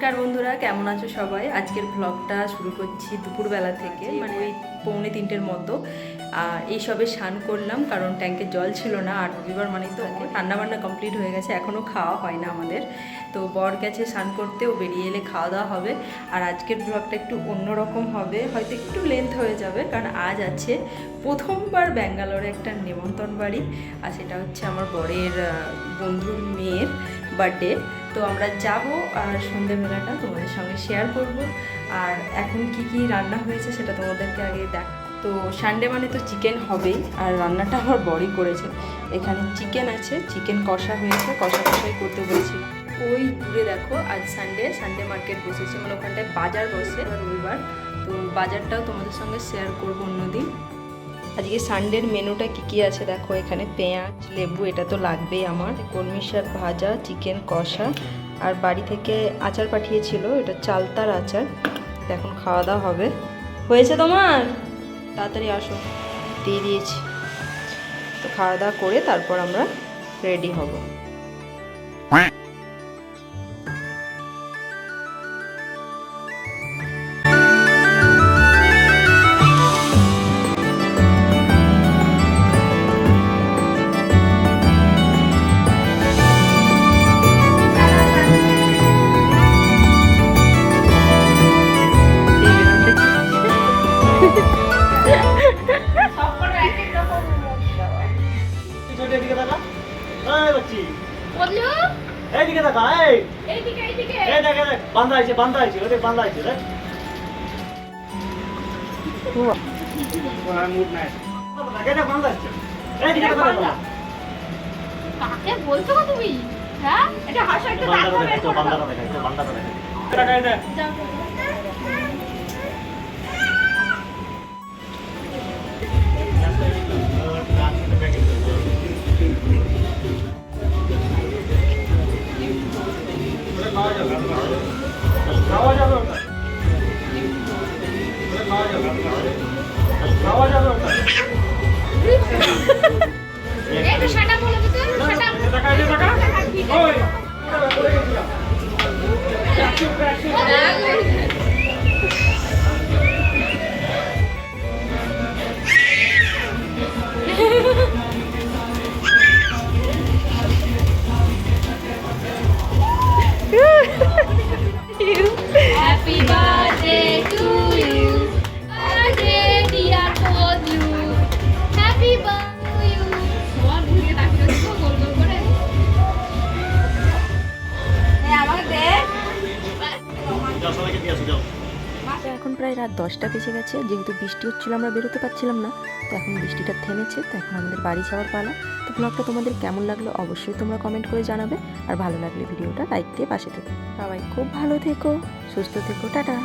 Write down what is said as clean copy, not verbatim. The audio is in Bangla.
নমস্কার বন্ধুরা, কেমন আছো সবাই? আজকের ব্লগটা শুরু করছি দুপুরবেলা থেকে, মানে ওই 2:45-র মতো। এই সবে স্নান করলাম, কারণ ট্যাঙ্কে জল ছিল না। আর রবিবার মানেই তো রান্নাবান্না কমপ্লিট হয়ে গেছে, এখনও খাওয়া হয় না আমাদের। তো বর গেছে স্নান করতেও, বেরিয়ে এলে খাওয়া দাওয়া হবে। আর আজকের ব্লগটা একটু অন্যরকম হবে, হয়তো একটু লেন্থ হয়ে যাবে, কারণ আজ আছে প্রথমবার ব্যাঙ্গালোরে একটা নেমন্তন্ন বাড়ি। আর সেটা হচ্ছে আমার বরের বন্ধুর মেয়ের বার্থডে। তো আমরা যাব, আর সন্ধ্যেবেলাটা তোমাদের সঙ্গে শেয়ার করব। আর এখন কি কি রান্না হয়েছে সেটা তোমাদেরকে আগে দেখ। তো সানডে মানে তো চিকেন হবেই, আর রান্নাটা আমার বড়ই করেছে। এখানে চিকেন আছে, চিকেন কষা হয়েছে, কষাই করতে বলেছিলাম। ওই দূরে দেখো, আজ সানডে মার্কেট বসেছে, মানে ওখানটায় বাজার বসে রবিবার। তো বাজারটাও তোমাদের সঙ্গে শেয়ার করবো অন্যদিন। আজকে সানডের মেনুটা কি আছে দেখো, এখানে পেঁয়াজ, লেবু, এটা তো লাগবেই আমার, কলমি শাক ভাজা, চিকেন কষা, আর বাড়ি থেকে আচার পাঠিয়েছিল, এটা চালতার আচার। এখন খাওয়া দাওয়া হবে। হয়েছে তোমার? তাড়াতাড়ি আসো, দিয়ে দিয়েছি। তো খাওয়া দাওয়া করে তারপর আমরা রেডি হব। বান্ধা আছে ওদের বান্ধা আছে রে মুড নাই এটা বান্ধা আছে এইদিকে দাঁড়া কাকে বলছো গো তুমি? হ্যাঁ, এটা হাসা একটা দেখো তো বান্দাটা দেখাই তো বান্দাটা দেখাই দেখাই দে খাওয়া যাবে ওটা খাওয়া যাবে খাওয়া যাবে ওটা এটা সেটা বলে দিতে সেটা দেখাই দে দেখা ওই Happy birthday to you. Birthday dear Kodu. Happy birthday to you. সব ঘুরিয়ে তাকিয়ে দেখো গোল গোল করে। আমাকে দে। যাও সবাইকে দিয়ে আসো যাও। এখন প্রায় রাত 10টা বেজে গেছে, যেহেতু বৃষ্টি হচ্ছিল আমরা বেরোতে পারছিলাম না। তো এখন বৃষ্টিটা থেমেছে, তো এখন আমাদের বাড়ি যাওয়ার পালা। তো ব্লগটা তোমাদের কেমন লাগলো অবশ্যই তোমরা কমেন্ট করে জানাবে, আর ভালো লাগলে ভিডিওটা লাইক দিয়ে পাশে থেকো। সবাই খুব ভালো থেকো, সুস্থ থেকো, টাটা।